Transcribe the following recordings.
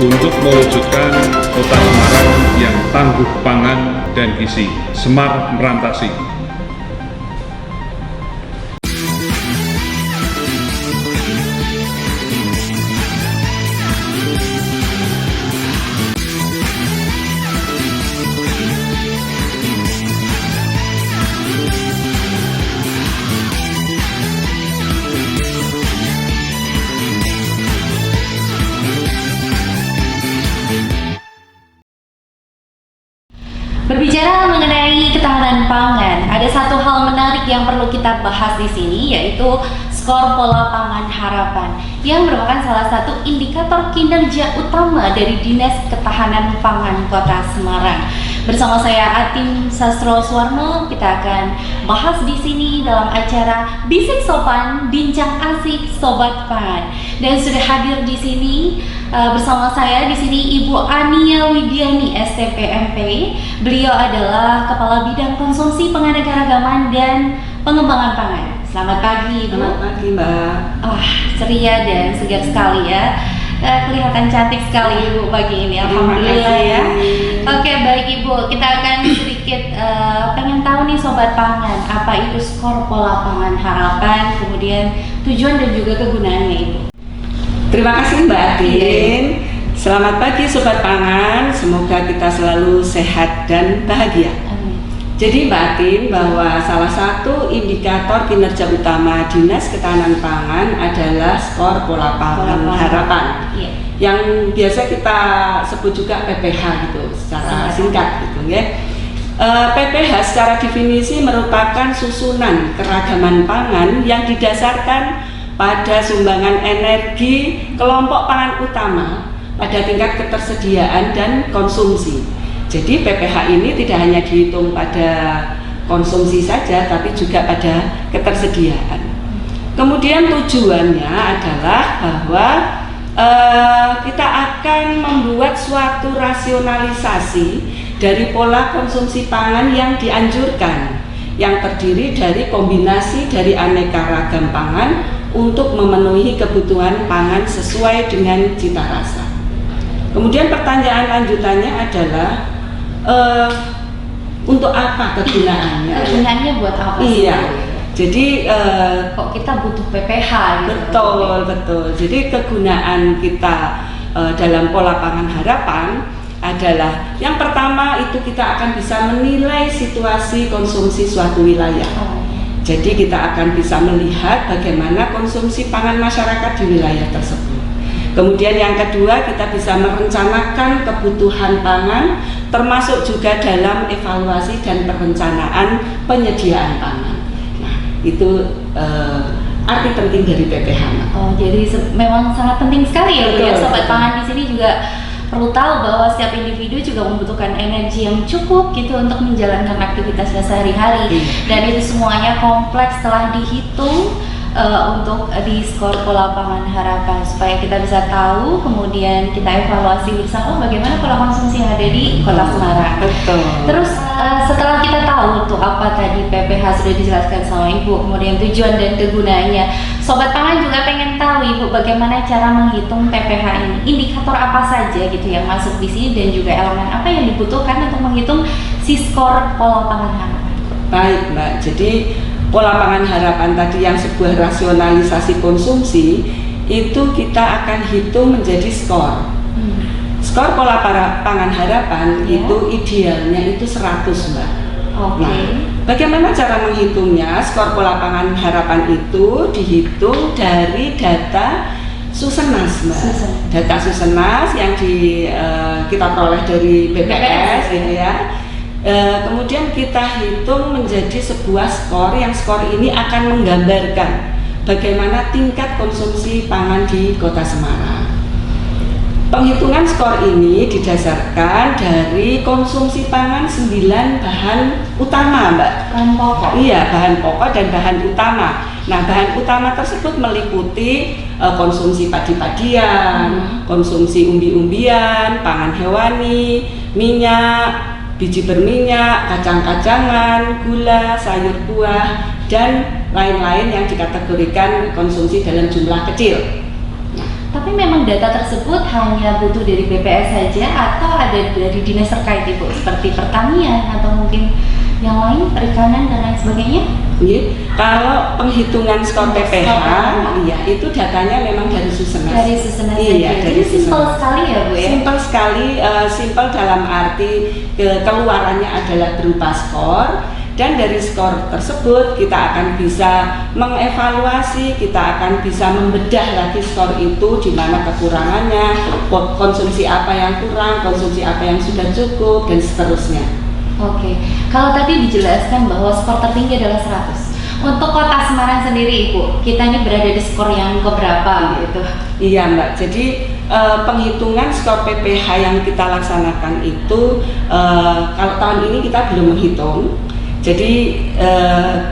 untuk mewujudkan Kota Semarang yang tangguh pangan dan gizi, Semar Merantasi. Berbicara mengenai ketahanan pangan, ada satu hal menarik yang perlu kita bahas di sini, yaitu skor pola pangan harapan yang merupakan salah satu indikator kinerja utama dari Dinas Ketahanan Pangan Kota Semarang. Bersama saya Atim Sastrosuwarno, kita akan bahas di sini dalam acara Bisik Sopan Bincang Asik Sobat Pangan. Dan sudah hadir di sini bersama saya di sini Ibu Ania Widiani STPMP. Beliau adalah Kepala Bidang Konsumsi Penganekaragaman dan Pengembangan Pangan. Selamat pagi, Ibu. Selamat pagi, Mbak. Ceria dan segar sekali ya. Kelihatan cantik sekali Ibu pagi ini, alhamdulillah ya. Oke, baik Ibu, kita akan sedikit pengen tahu nih Sobat Pangan, apa itu skor pola pangan harapan, kemudian tujuan dan juga kegunaannya Ibu. Terima kasih Mbak Atin. Selamat pagi Sobat Pangan, semoga kita selalu sehat dan bahagia. Jadi Mbak Atin, bahwa salah satu indikator kinerja utama Dinas Ketahanan Pangan adalah skor pola pangan harapan. Iya. Yang biasa kita sebut juga PPH gitu, secara singkat gitu ya. PPH secara definisi merupakan susunan keragaman pangan yang didasarkan pada sumbangan energi kelompok pangan utama pada tingkat ketersediaan dan konsumsi. Jadi PPH ini tidak hanya dihitung pada konsumsi saja, tapi juga pada ketersediaan. Kemudian tujuannya adalah bahwa kita akan membuat suatu rasionalisasi dari pola konsumsi pangan yang dianjurkan, yang terdiri dari kombinasi dari aneka ragam pangan untuk memenuhi kebutuhan pangan sesuai dengan cita rasa. Kemudian pertanyaan lanjutannya adalah untuk apa kegunaannya? Kegunaannya buat apa sih? Iya. Jadi kok kita butuh PPH gitu? Betul. Jadi kegunaan kita dalam pola pangan harapan adalah yang pertama itu kita akan bisa menilai situasi konsumsi suatu wilayah. Jadi kita akan bisa melihat bagaimana konsumsi pangan masyarakat di wilayah tersebut. Kemudian yang kedua, kita bisa merencanakan kebutuhan pangan, termasuk juga dalam evaluasi dan perencanaan penyediaan pangan. Nah, itu arti penting dari PPH. Jadi memang sangat penting sekali ya, Bu ya. Sobat Pangan di sini juga perlu tahu bahwa setiap individu juga membutuhkan energi yang cukup gitu untuk menjalankan aktivitasnya sehari-hari. Dan itu semuanya kompleks setelah dihitung untuk di skor pola pangan harapan, supaya kita bisa tahu, kemudian kita evaluasi bersama bagaimana pola konsumsi yang ada di Kota Semarang. Betul. Terus setelah kita tahu tuh apa tadi PPH sudah dijelaskan sama Ibu, kemudian tujuan dan kegunaannya, Sobat Pangan juga pengen tahu Ibu bagaimana cara menghitung PPH ini, indikator apa saja gitu yang masuk di sini, dan juga elemen apa yang dibutuhkan untuk menghitung si skor pola pangan harapan. Baik Mbak, jadi pola pangan harapan tadi yang sebuah rasionalisasi konsumsi itu kita akan hitung menjadi skor. Skor pola pangan harapan itu idealnya itu 100 Mbak. Nah, bagaimana cara menghitungnya? Skor pola pangan harapan itu dihitung dari data Susenas Mbak. Data Susenas yang kita peroleh dari BPS gitu ya. Kemudian kita hitung menjadi sebuah skor, yang skor ini akan menggambarkan bagaimana tingkat konsumsi pangan di Kota Semarang. Penghitungan skor ini didasarkan dari konsumsi pangan 9 bahan utama Mbak. Bahan pokok? Iya, bahan pokok dan bahan utama. Nah, bahan utama tersebut meliputi konsumsi padi-padian, konsumsi umbi-umbian, pangan hewani, minyak, biji berminyak, kacang-kacangan, gula, sayur buah, dan lain-lain yang dikategorikan konsumsi dalam jumlah kecil. Nah, Tapi memang data tersebut hanya butuh dari BPS saja atau ada dari dinas terkait Ibu seperti pertanian atau mungkin yang lain, perikanan dan lain sebagainya? Kalau penghitungan skor PPH, iya itu datanya memang dari Susenas. Dari Susenas iya, saja. Jadi simpel sekali ya Bu ya? Simpel sekali, simpel dalam arti keluarannya adalah berupa skor. Dan dari skor tersebut kita akan bisa mengevaluasi, kita akan bisa membedah lagi skor itu di mana kekurangannya, konsumsi apa yang kurang, konsumsi apa yang sudah cukup, dan seterusnya. Oke, kalau tadi dijelaskan bahwa skor tertinggi adalah 100. Untuk Kota Semarang sendiri Ibu, kita ini berada di skor yang keberapa gitu? Iya Mbak, jadi penghitungan skor PPH yang kita laksanakan itu kalau tahun ini kita belum menghitung. Jadi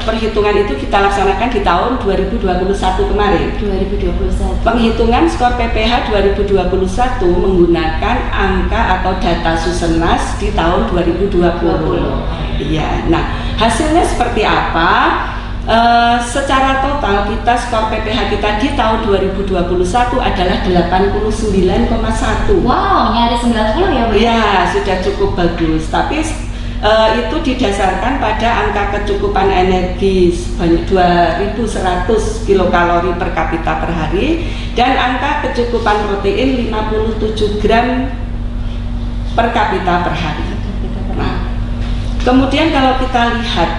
perhitungan itu kita laksanakan di tahun 2021 kemarin. 2021. Penghitungan skor PPH 2021 menggunakan angka atau data Susenas di tahun 2020. Iya. Nah, hasilnya seperti apa? Secara total kita skor PPH kita di tahun 2021 adalah 89,1. Wow, nyaris 90 ya Bu? Iya, sudah cukup bagus. Tapi itu didasarkan pada angka kecukupan energi sebanyak 2100 kilokalori per kapita per hari dan angka kecukupan protein 57 gram per kapita per hari. Nah, kemudian kalau kita lihat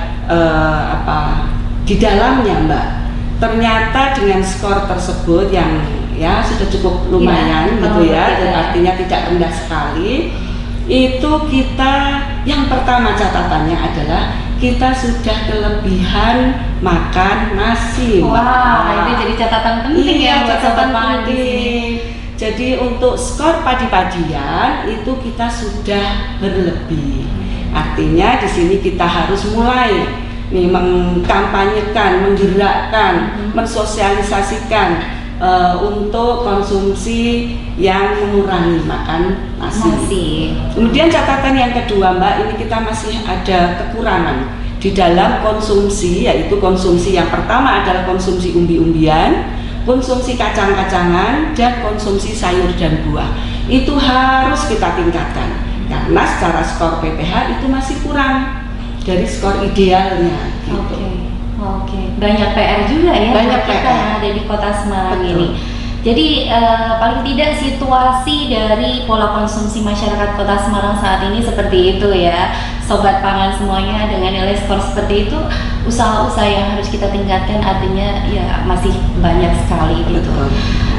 di dalamnya Mbak, ternyata dengan skor tersebut yang ya sudah cukup lumayan gitu ya, artinya tidak rendah sekali. Itu kita yang pertama catatannya adalah kita sudah kelebihan makan nasi. Wah, itu jadi catatan penting ya buat catatan sobat penting. Jadi untuk skor padi-padian itu kita sudah berlebih. Artinya di sini kita harus mulai mengkampanyekan, menggerakkan, mensosialisasikan untuk konsumsi yang mengurangi makan nasi. Kemudian catatan yang kedua Mbak, ini kita masih ada kekurangan di dalam konsumsi, yaitu konsumsi yang pertama adalah konsumsi umbi-umbian, konsumsi kacang-kacangan, dan konsumsi sayur dan buah. Itu harus kita tingkatkan karena secara skor PPH itu masih kurang dari skor idealnya gitu. Oke, banyak PR juga ya banyak kita PR yang ada di Kota Semarang. Betul. Ini. Jadi paling tidak situasi dari pola konsumsi masyarakat Kota Semarang saat ini seperti itu ya, sobat pangan semuanya, dengan nilai skor seperti itu, usaha-usaha yang harus kita tingkatkan artinya ya masih banyak sekali gitu. Betul.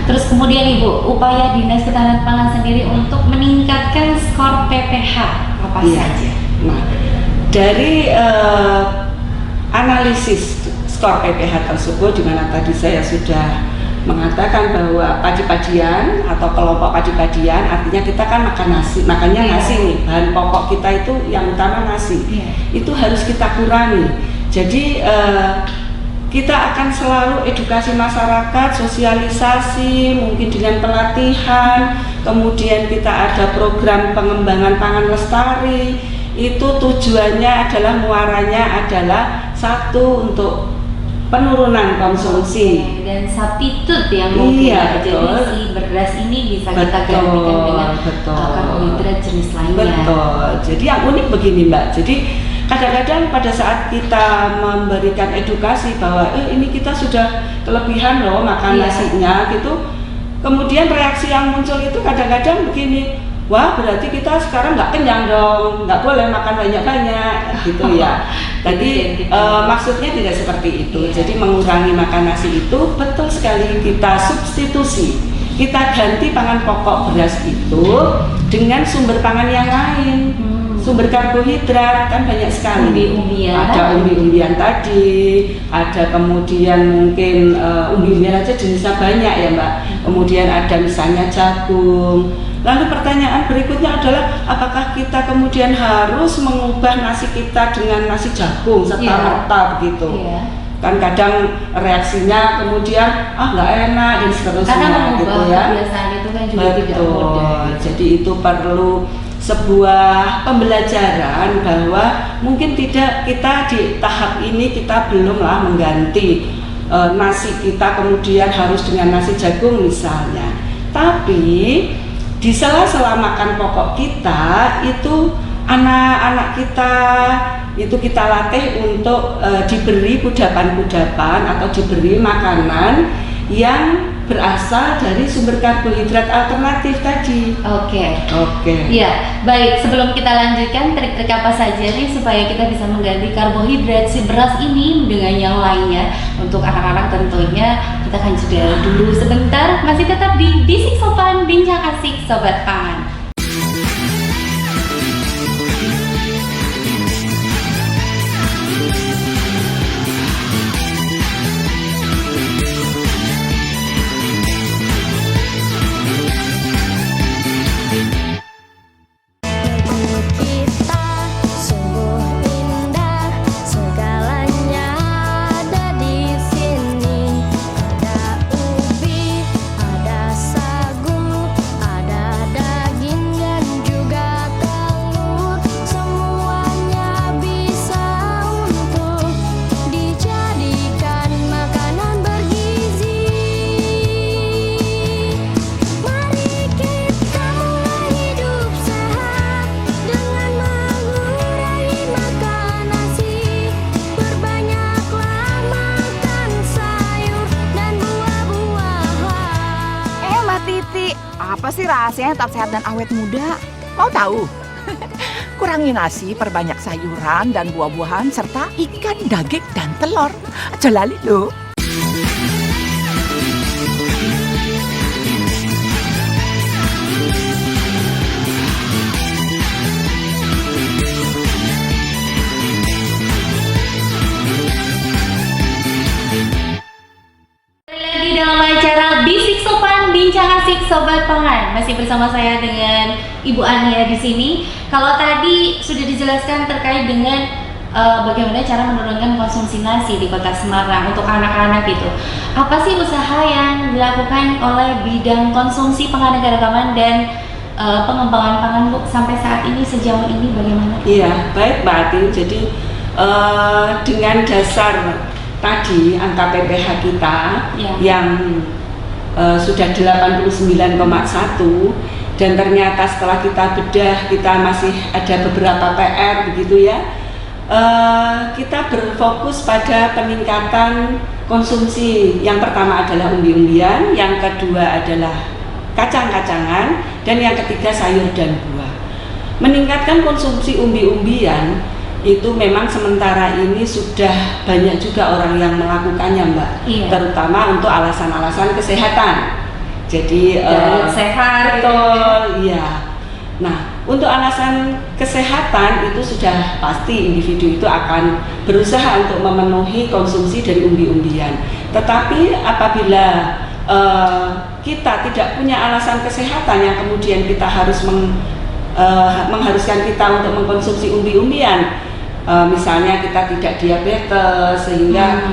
Terus kemudian Ibu, upaya Dinas Ketahanan Pangan sendiri untuk meningkatkan skor PPH apa saja? Nah, dari analisis skor PPH tersebut, di mana tadi saya sudah mengatakan bahwa padi-padian atau kelompok padi-padian artinya kita kan makan nasi, makannya nasi nih, bahan pokok kita itu yang utama nasi, itu harus kita kurangi. Jadi kita akan selalu edukasi masyarakat, sosialisasi, mungkin dengan pelatihan, kemudian kita ada program pengembangan pangan lestari. Itu tujuannya adalah, muaranya adalah satu, untuk penurunan konsumsi dan substitute yang mungkin jadi si beras ini bisa kita gantikan dengan karbohidrat jenis lainnya. Betul. Jadi yang unik begini Mbak, jadi kadang-kadang pada saat kita memberikan edukasi bahwa ini kita sudah kelebihan loh makan nasinya gitu, kemudian reaksi yang muncul itu kadang-kadang begini, wah berarti kita sekarang nggak kenyang dong, nggak boleh makan banyak-banyak gitu ya. Tadi maksudnya tidak seperti itu. Jadi mengurangi makan nasi itu betul sekali, kita substitusi, kita ganti pangan pokok beras itu dengan sumber pangan yang lain. Sumber karbohidrat kan banyak sekali. Umbi-umbian. Ada umbi-umbian tadi, ada kemudian mungkin umbi-umbian aja jenisnya banyak ya Mbak. Kemudian ada misalnya jagung. Lalu pertanyaan berikutnya adalah, apakah kita kemudian harus mengubah nasi kita dengan nasi jagung serta-merta begitu? Kan kadang reaksinya kemudian nggak enak dan seterusnya. Karena mengubah gitu ya. kebiasaan itu kan juga tidak mudah. Jadi itu perlu sebuah pembelajaran bahwa mungkin tidak, kita di tahap ini kita belumlah mengganti nasi kita kemudian harus dengan nasi jagung misalnya. Tapi di sela-sela makan pokok kita itu anak-anak kita itu kita latih untuk diberi kudapan-kudapan atau diberi makanan yang berasal dari sumber karbohidrat alternatif tadi. Oke. Ya, baik. Sebelum kita lanjutkan, trik-trik apa saja nih supaya kita bisa mengganti karbohidrat si beras ini dengan yang lainnya? Untuk anak-anak tentunya kita akan jeda dulu sebentar. Masih tetap di Bisik Sopan Bincang Asik Sobat Pangan. Apa sih rahasianya tetap sehat dan awet muda? Mau tahu? Kurangi nasi, perbanyak sayuran dan buah-buahan, serta ikan, daging, dan telur. Jalali loh. Lagi dalam acara Bisik Sopan Bincang Asik Sobat Pangan, masih bersama saya dengan Ibu Ania di sini. Kalau tadi sudah dijelaskan terkait dengan bagaimana cara menurunkan konsumsi nasi di Kota Semarang untuk anak-anak itu. Apa sih usaha yang dilakukan oleh bidang konsumsi penganekaragaman dan pengembangan pangan Bu sampai saat ini, sejauh ini bagaimana? Iya, baik Mbak Atin. Jadi dengan dasar tadi angka PPH kita yang sudah 89,1, dan ternyata setelah kita bedah kita masih ada beberapa PR begitu ya. Kita berfokus pada peningkatan konsumsi. Yang pertama adalah umbi-umbian, yang kedua adalah kacang-kacangan, dan yang ketiga sayur dan buah. Meningkatkan konsumsi umbi-umbian itu memang sementara ini sudah banyak juga orang yang melakukannya Mbak, terutama untuk alasan-alasan kesehatan. Jadi sehat, betul, iya. Nah, untuk alasan kesehatan itu sudah pasti individu itu akan berusaha untuk memenuhi konsumsi dari umbi-umbian. Tetapi apabila kita tidak punya alasan kesehatan yang kemudian kita harus mengharuskan kita untuk mengkonsumsi umbi-umbian, misalnya kita tidak diabetes sehingga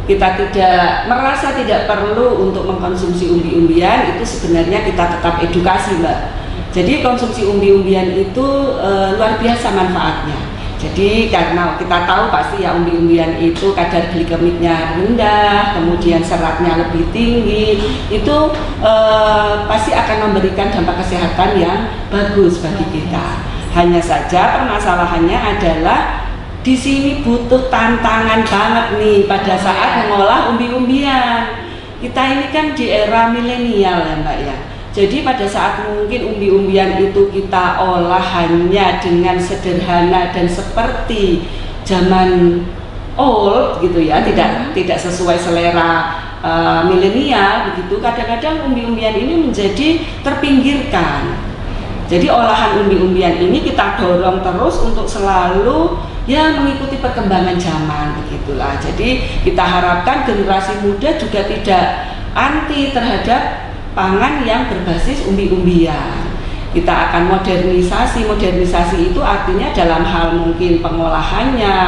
kita tidak merasa tidak perlu untuk mengkonsumsi umbi-umbian, itu sebenarnya kita tetap edukasi Mbak. Jadi konsumsi umbi-umbian itu luar biasa manfaatnya. Jadi karena kita tahu pasti ya umbi-umbian itu kadar glikemiknya rendah, kemudian seratnya lebih tinggi, itu pasti akan memberikan dampak kesehatan yang bagus bagi kita. Hanya saja permasalahannya adalah di sini butuh tantangan banget nih pada saat mengolah umbi-umbian. Kita ini kan di era milenial ya Mbak ya. Jadi pada saat mungkin umbi-umbian itu kita olah hanya dengan sederhana dan seperti zaman old gitu ya, tidak sesuai selera milenial begitu. Kadang-kadang umbi-umbian ini menjadi terpinggirkan. Jadi olahan umbi-umbian ini kita dorong terus untuk selalu ya mengikuti perkembangan zaman begitulah. Jadi kita harapkan generasi muda juga tidak anti terhadap pangan yang berbasis umbi-umbian. Kita akan modernisasi itu artinya dalam hal mungkin pengolahannya,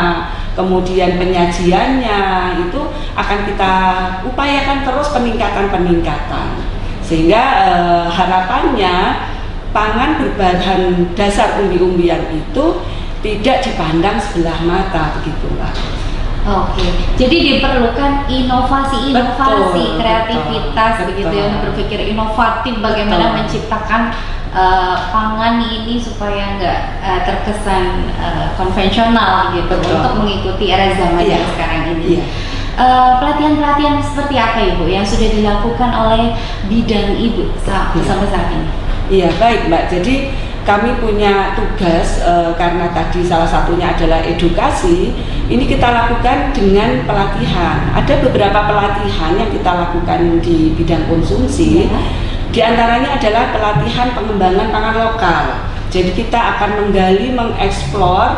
kemudian penyajiannya, itu akan kita upayakan terus peningkatan sehingga harapannya pangan berbahan dasar umbi-umbian itu tidak dipandang sebelah mata begitu Mbak. Oke, jadi diperlukan inovasi-inovasi, Betul, kreativitas betul, begitu ya, betul. untuk berpikir inovatif bagaimana Betul. menciptakan pangan ini supaya nggak terkesan konvensional gitu, Betul. untuk mengikuti era zaman Iya. yang sekarang ini. Iya. Pelatihan-pelatihan seperti apa Ibu yang sudah dilakukan oleh bidang Ibu sampai saat ini? Iya, baik Mbak. Jadi kami punya tugas karena tadi salah satunya adalah edukasi. Ini kita lakukan dengan pelatihan. Ada beberapa pelatihan yang kita lakukan di bidang konsumsi. Ya. Di antaranya adalah pelatihan pengembangan pangan lokal. Jadi kita akan menggali, mengeksplor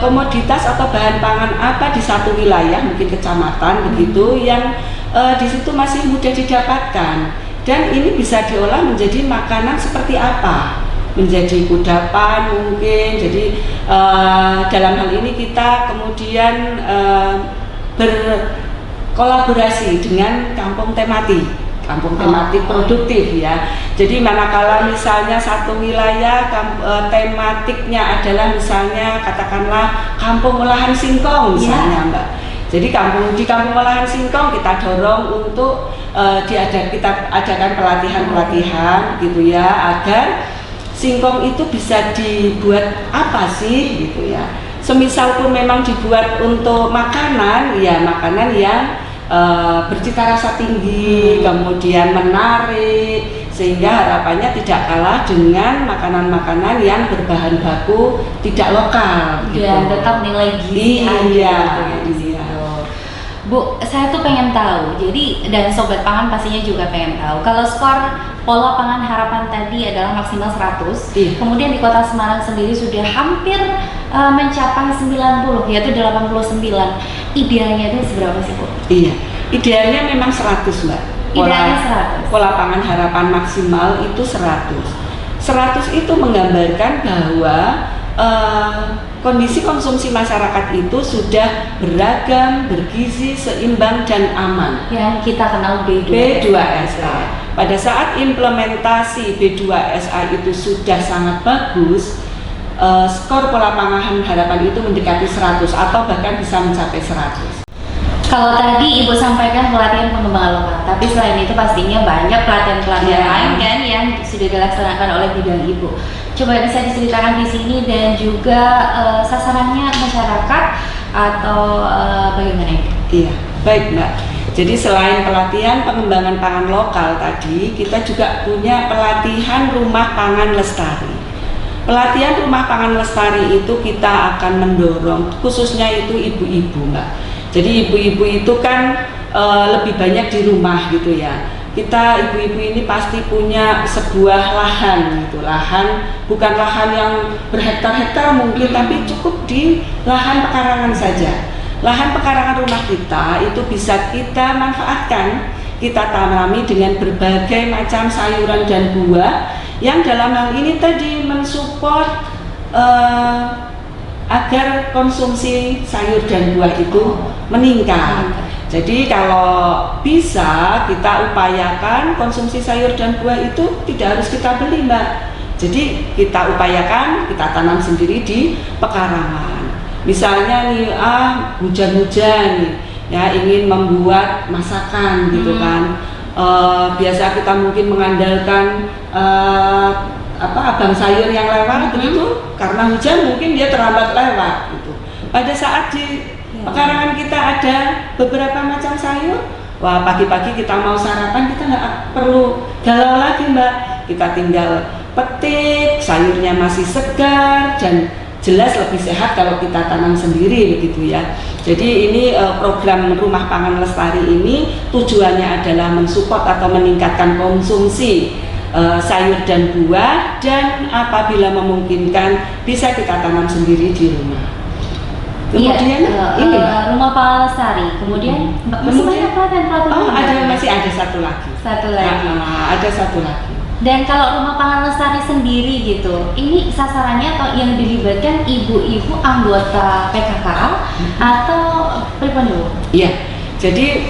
komoditas atau bahan pangan apa di satu wilayah, mungkin kecamatan begitu, yang di situ masih mudah didapatkan. Dan ini bisa diolah menjadi makanan seperti apa? Menjadi kudapan mungkin. Jadi dalam hal ini kita kemudian berkolaborasi dengan kampung tematik produktif ya. Jadi manakala misalnya satu wilayah tematiknya adalah misalnya katakanlah kampung olahan singkong misalnya Mbak. Jadi di kampung olahan singkong kita dorong untuk kita adakan pelatihan gitu ya, agar singkong itu bisa dibuat apa sih gitu ya. Semisal pun memang dibuat untuk makanan, ya makanan yang bercita rasa tinggi, kemudian menarik, sehingga harapannya tidak kalah dengan makanan-makanan yang berbahan baku tidak lokal gitu. Dan tetap nilai gizi Iya. Bu, saya tuh pengen tahu, jadi dan Sobat Pangan pastinya juga pengen tahu, kalau skor pola pangan harapan tadi adalah maksimal 100, Iya. kemudian di Kota Semarang sendiri sudah hampir mencapai 90, yaitu 89. Idealnya itu seberapa sih Bu? Iya, idealnya memang 100 Mbak. Idealnya 100. Pola pangan harapan maksimal itu 100. 100 itu menggambarkan bahwa kondisi konsumsi masyarakat itu sudah beragam, bergizi, seimbang, dan aman. Yang kita kenal B2SA. Pada saat implementasi B2SA itu sudah sangat bagus, skor pola pangan harapan itu mendekati 100 atau bahkan bisa mencapai 100. Kalau tadi Ibu sampaikan pelatihan pengembangan lokal, tapi selain itu pastinya banyak pelatihan-pelatihan lain kan yang sudah dilaksanakan oleh bidang Ibu. Coba bisa diceritakan di sini dan juga sasarannya masyarakat atau bagaimana Ibu? Iya, baik Mbak. Jadi selain pelatihan pengembangan pangan lokal tadi, kita juga punya pelatihan rumah pangan lestari. Pelatihan rumah pangan lestari itu kita akan mendorong, khususnya itu ibu-ibu Mbak. Jadi ibu-ibu itu kan lebih banyak di rumah gitu ya. Kita ibu-ibu ini pasti punya sebuah lahan gitu, bukan lahan yang berhektar-hektar mungkin, tapi cukup di lahan pekarangan saja. Lahan pekarangan rumah kita itu bisa kita manfaatkan, kita tanami dengan berbagai macam sayuran dan buah yang dalam hal ini tadi mensupport agar konsumsi sayur dan buah itu meningkat. Jadi kalau bisa kita upayakan konsumsi sayur dan buah itu tidak harus kita beli Mbak. Jadi kita upayakan, kita tanam sendiri di pekarangan. Misalnya nih, hujan-hujan nih, ya ingin membuat masakan gitu kan. Biasa kita mungkin mengandalkan abang sayur yang lewat begitu, karena hujan mungkin dia terlambat lewat gitu. Pada saat di pekarangan kita ada beberapa macam sayur, wah pagi-pagi kita mau sarapan kita nggak perlu galau lagi Mbak, kita tinggal petik, sayurnya masih segar dan jelas lebih sehat kalau kita tanam sendiri begitu ya. Jadi ini program rumah pangan lestari ini tujuannya adalah mensupport atau meningkatkan konsumsi sayur dan buah, dan apabila memungkinkan bisa kita tanam sendiri di rumah. Kemudian ini rumah pangan lestari. Kemudian masih banyak pelatihan. Masih ada satu lagi. Ada satu lagi. Dan kalau rumah pangan lestari sendiri gitu, ini sasarannya atau yang dilibatkan ibu-ibu anggota PKKA atau pribadi? Iya. Jadi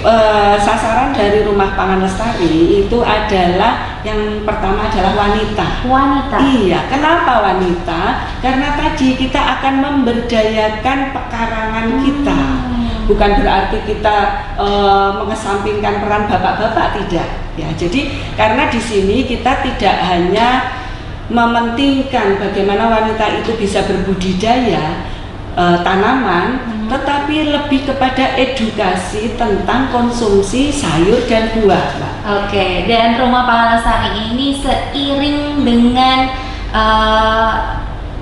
sasaran dari rumah pangan lestari itu adalah yang pertama adalah wanita. Wanita. Iya, kenapa wanita? Karena tadi kita akan memberdayakan pekarangan kita. Bukan berarti kita mengesampingkan peran bapak-bapak, tidak. Ya, jadi karena di sini kita tidak hanya mementingkan bagaimana wanita itu bisa berbudidaya tanaman, tetapi lebih kepada edukasi tentang konsumsi sayur dan buah, Mbak. Oke, dan Rumah Pangan Lestari ini seiring dengan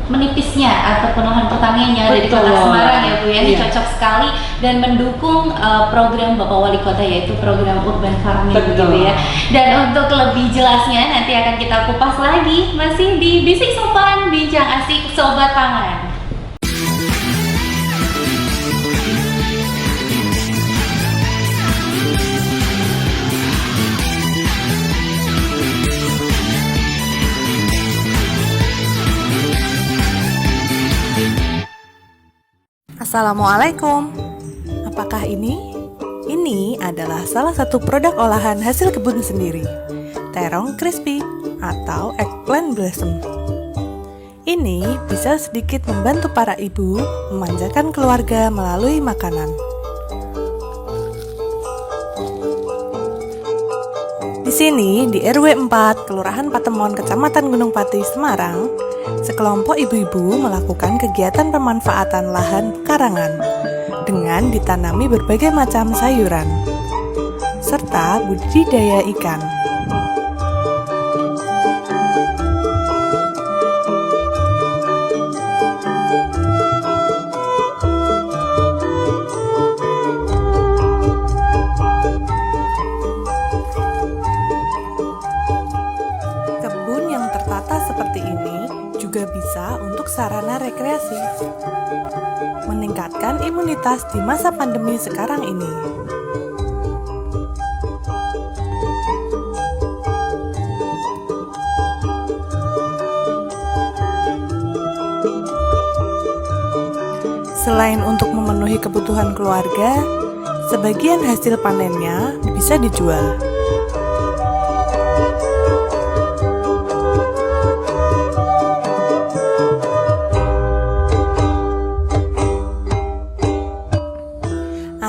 menipisnya atau penuhan pertanian yang ada di Kota Betul. Semarang ya Bu ya, ini Iya. cocok sekali dan mendukung program Bapak Wali Kota yaitu program urban farming Betul. gitu ya. Dan untuk lebih jelasnya nanti akan kita kupas lagi masih di Bisik Sopan Bincang Asik Sobat Pangan. Assalamualaikum. Apakah ini? Ini adalah salah satu produk olahan hasil kebun sendiri, terong crispy atau eggplant blossom. Ini bisa sedikit membantu para ibu memanjakan keluarga melalui makanan. Di sini di RW 4, Kelurahan Patemon, Kecamatan Gunung Pati, Semarang, sekelompok ibu-ibu melakukan kegiatan pemanfaatan lahan pekarangan dengan ditanami berbagai macam sayuran serta budidaya ikan. Kebun yang tertata seperti ini juga bisa untuk sarana rekreasi, meningkatkan imunitas di masa pandemi sekarang ini. Selain untuk memenuhi kebutuhan keluarga, sebagian hasil panennya bisa dijual.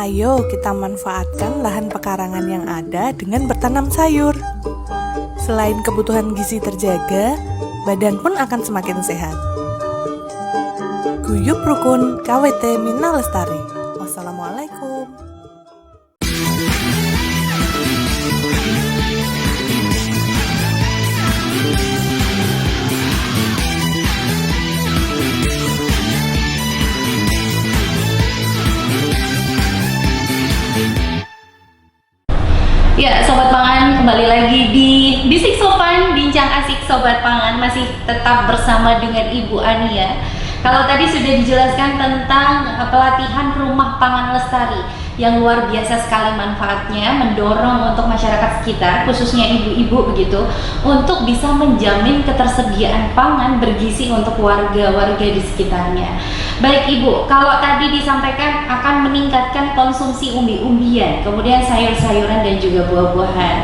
Ayo kita manfaatkan lahan pekarangan yang ada dengan bertanam sayur. Selain kebutuhan gizi terjaga, badan pun akan semakin sehat. Guyub Rukun KWT Mina Lestari. Wassalamualaikum. Ya, Sobat Pangan, kembali lagi di Bisik Sopan Bincang Asik Sobat Pangan, masih tetap bersama dengan Ibu Ania. Kalau tadi sudah dijelaskan tentang pelatihan Rumah Pangan Lestari yang luar biasa sekali manfaatnya, mendorong untuk masyarakat sekitar, khususnya ibu-ibu begitu, untuk bisa menjamin ketersediaan pangan bergizi untuk warga-warga di sekitarnya. Baik Ibu, kalau tadi disampaikan akan meningkatkan konsumsi umbi-umbian, kemudian sayur-sayuran dan juga buah-buahan.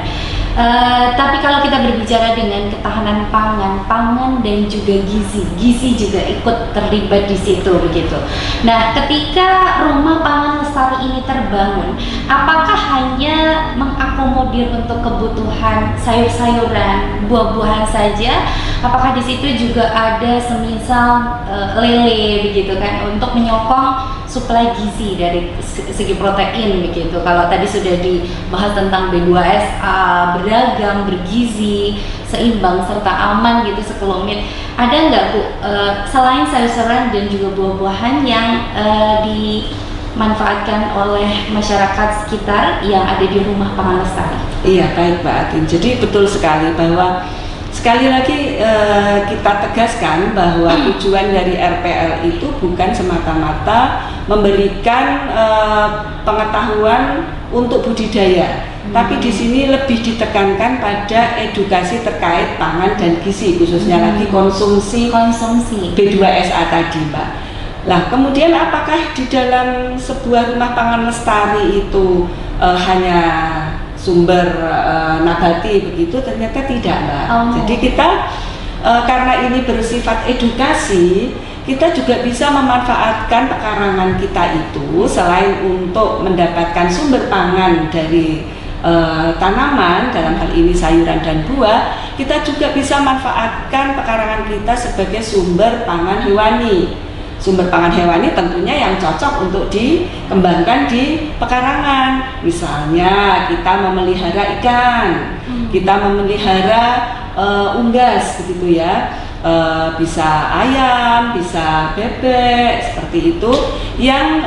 Tapi kalau kita berbicara dengan ketahanan pangan dan juga gizi juga ikut terlibat di situ begitu. Nah, ketika Rumah Pangan Lestari ini terbangun, apakah hanya mengakomodir untuk kebutuhan sayur-sayuran, buah-buahan saja? Apakah di situ juga ada semisal lele begitu kan untuk menyokong suplai gizi dari segi protein begitu? Kalau tadi sudah dibahas tentang B2SA, beragam, bergizi, seimbang serta aman gitu sekelumit. Ada nggak Bu selain sayur-sayuran dan juga buah-buahan yang dimanfaatkan oleh masyarakat sekitar yang ada di Rumah Pangan Lestari? Iya, baik Mbak Atin. Jadi betul sekali bahwa sekali lagi kita tegaskan bahwa tujuan dari RPL itu bukan semata-mata memberikan pengetahuan untuk budidaya, tapi di sini lebih ditekankan pada edukasi terkait pangan dan gizi, khususnya lagi konsumsi B2SA tadi, Mbak. Lah, kemudian apakah di dalam sebuah rumah pangan lestari itu hanya sumber nabati begitu? Ternyata tidak, Mbak. Jadi kita karena ini bersifat edukasi, kita juga bisa memanfaatkan pekarangan kita itu selain untuk mendapatkan sumber pangan dari tanaman, dalam hal ini sayuran dan buah, kita juga bisa manfaatkan pekarangan kita sebagai sumber pangan hewani. Sumber pangan hewani tentunya yang cocok untuk dikembangkan di pekarangan. Misalnya kita memelihara ikan, kita memelihara unggas begitu ya. Bisa ayam, bisa bebek, seperti itu, yang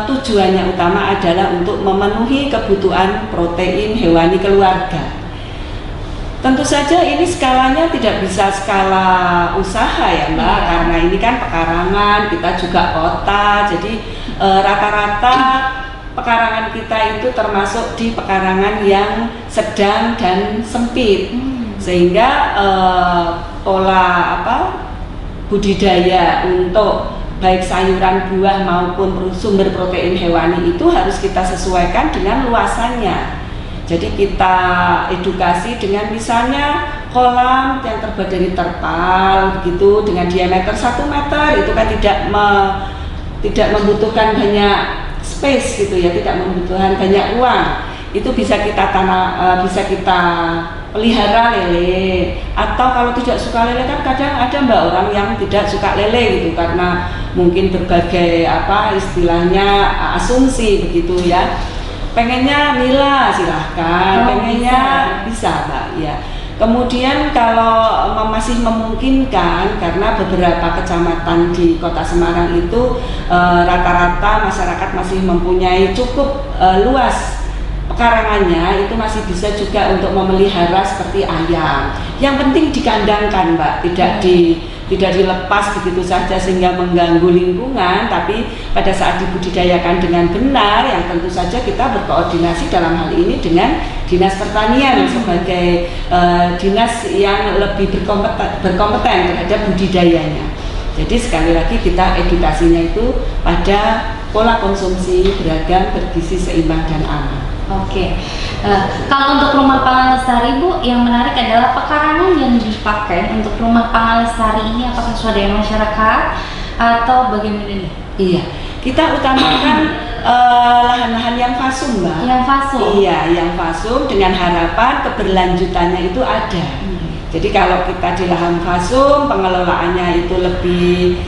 tujuannya utama adalah untuk memenuhi kebutuhan protein hewani keluarga. Tentu saja ini skalanya tidak bisa skala usaha ya Mbak, karena ini kan pekarangan, kita juga kota, jadi rata-rata pekarangan kita itu termasuk di pekarangan yang sedang dan sempit. Sehingga pola budidaya untuk baik sayuran, buah maupun sumber protein hewani itu harus kita sesuaikan dengan luasannya. Jadi kita edukasi dengan misalnya kolam yang terbuat dari terpal begitu dengan diameter 1 meter, itu kan tidak membutuhkan banyak space gitu ya, tidak membutuhkan banyak ruang. Itu bisa kita bisa kita pelihara lele, atau kalau tidak suka lele kan kadang ada Mbak orang yang tidak suka lele gitu karena mungkin berbagai istilahnya asumsi begitu ya. Pengennya nila silahkan, pengennya bisa Mbak ya. Kemudian kalau masih memungkinkan, karena beberapa kecamatan di Kota Semarang itu rata-rata masyarakat masih mempunyai cukup luas pekarangannya, itu masih bisa juga untuk memelihara seperti ayam. Yang penting dikandangkan Mbak, tidak dilepas begitu saja sehingga mengganggu lingkungan, tapi pada saat dibudidayakan dengan benar, yang tentu saja kita berkoordinasi dalam hal ini dengan Dinas Pertanian sebagai dinas yang lebih berkompeten terhadap budidayanya. Jadi sekali lagi kita edukasinya itu pada pola konsumsi beragam, bergizi, seimbang dan aman. Oke, kalau untuk rumah pangan lestari Bu, yang menarik adalah pekarangan yang dipakai untuk rumah pangan lestari ini apakah swadaya masyarakat atau bagaimana nih? Iya, kita utamakan lahan-lahan yang fasum Mbak. Yang fasum? Iya, yang fasum dengan harapan keberlanjutannya itu ada. Jadi kalau kita di lahan fasum, pengelolaannya itu lebih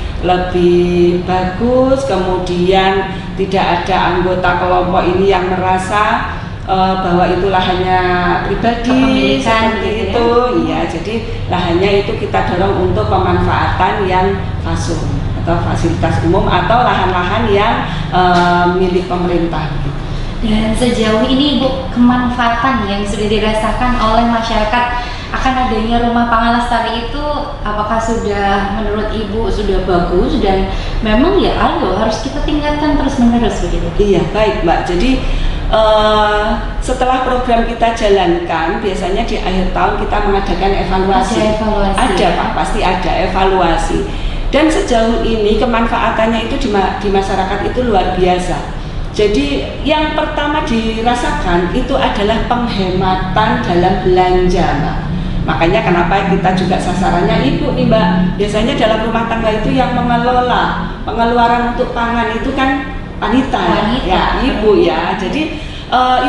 bagus, kemudian tidak ada anggota kelompok ini yang merasa bahwa itu lahannya pribadi seperti itu. Iya, jadi lahannya itu kita dorong untuk pemanfaatan yang fasum atau fasilitas umum atau lahan-lahan yang milik pemerintah. Dan sejauh ini Bu, kemanfaatan yang sudah dirasakan oleh masyarakat akan adanya rumah pangan lestari itu apakah sudah menurut Ibu sudah bagus dan memang ya harus kita tingkatkan terus-menerus begitu? Iya, baik Mbak. Jadi setelah program kita jalankan, biasanya di akhir tahun kita mengadakan evaluasi. Ada Pak, pasti ada evaluasi. Dan sejauh ini kemanfaatannya itu di masyarakat itu luar biasa. Jadi yang pertama dirasakan itu adalah penghematan dalam belanja Mbak. Makanya kenapa kita juga sasarannya ibu nih Mbak. Biasanya dalam rumah tangga itu yang mengelola pengeluaran untuk pangan itu kan wanita. Ya, ibu ya. Jadi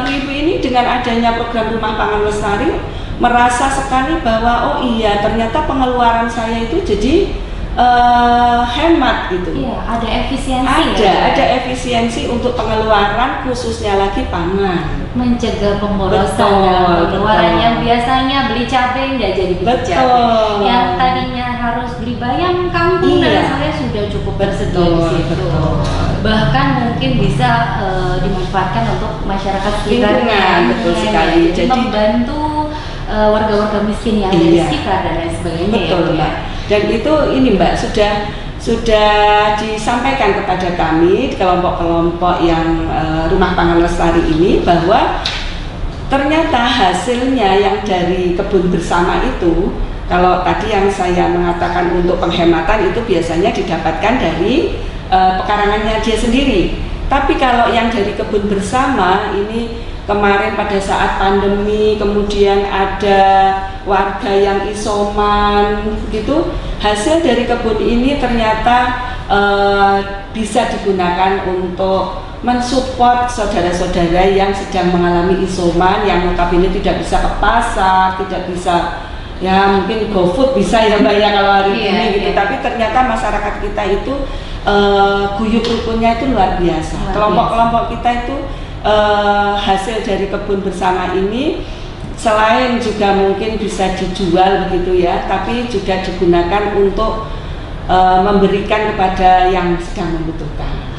ibu-ibu ini dengan adanya program rumah pangan lestari merasa sekali bahwa oh iya ternyata pengeluaran saya itu jadi hemat gitu. Iya, ada efisiensi. Ada efisiensi untuk pengeluaran khususnya lagi pangan. Mencegah pemborosan dalam pengeluaran yang biasanya beli cabai nggak jadi beli cabai. Yang tadinya harus beli bayam kampung dan saya sudah cukup bersedia di situ. Bahkan mungkin bisa dimanfaatkan untuk masyarakat sekitarnya. Betul sekali. Jadi membantu warga-warga miskin yang ada di sekitar dan lain sebagainya. Betul Mbak. Dan itu ini Mbak sudah disampaikan kepada kami di kelompok-kelompok yang rumah pangan lestari ini bahwa ternyata hasilnya yang dari kebun bersama itu, kalau tadi yang saya mengatakan untuk penghematan itu biasanya didapatkan dari pekarangannya dia sendiri. Tapi kalau yang dari kebun bersama ini kemarin pada saat pandemi, kemudian ada warga yang isoman begitu, hasil dari kebun ini ternyata bisa digunakan untuk mensupport saudara-saudara yang sedang mengalami isoman, yang notabene tidak bisa ke pasar, tidak bisa, ya mungkin GoFood bisa ya Mbak ya kalau hari ini gitu, tapi ternyata masyarakat kita itu guyup rukunnya itu luar biasa. Kelompok-kelompok kita itu hasil dari kebun bersama ini selain juga mungkin bisa dijual begitu ya, tapi juga digunakan untuk memberikan kepada yang sedang membutuhkan.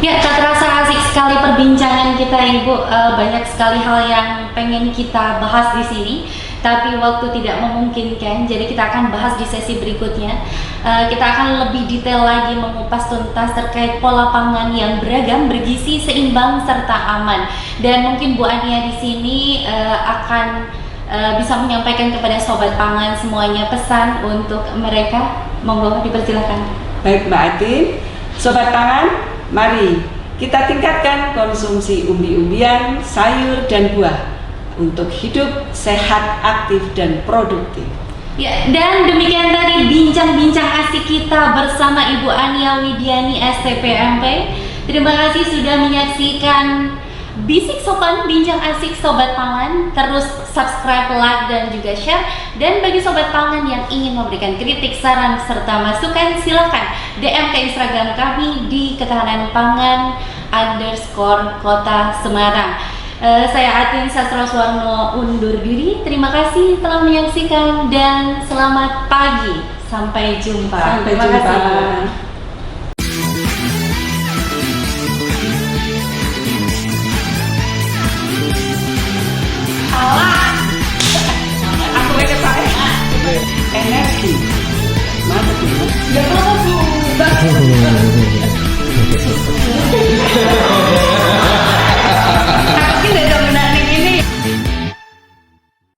Ya, tak terasa asik sekali perbincangan kita Ibu. Banyak sekali hal yang pengen kita bahas di sini, tapi waktu tidak memungkinkan. Jadi kita akan bahas di sesi berikutnya. Kita akan lebih detail lagi mengupas tuntas terkait pola pangan yang beragam, bergizi, seimbang serta aman. Dan mungkin Bu Ania di sini akan bisa menyampaikan kepada sobat pangan semuanya pesan untuk mereka. Monggo dipersilakan. Baik Mbak Atin, sobat pangan, mari kita tingkatkan konsumsi umbi-umbian, sayur dan buah untuk hidup sehat, aktif dan produktif. Ya, dan demikian tadi bincang-bincang asik kita bersama Ibu Ania Widiani STPMP. Terima kasih sudah menyaksikan Bisik Sopan, bincang asik sobat pangan. Terus subscribe, like dan juga share. Dan bagi sobat pangan yang ingin memberikan kritik, saran serta masukan, silakan DM ke Instagram kami di @ketahanan_pangan_Kota Semarang. Saya Atin Sastroswarno undur diri. Terima kasih telah menyaksikan dan selamat pagi. Sampai jumpa. Sampai jumpa. Aku aja pakai energi. Mantap. Ya,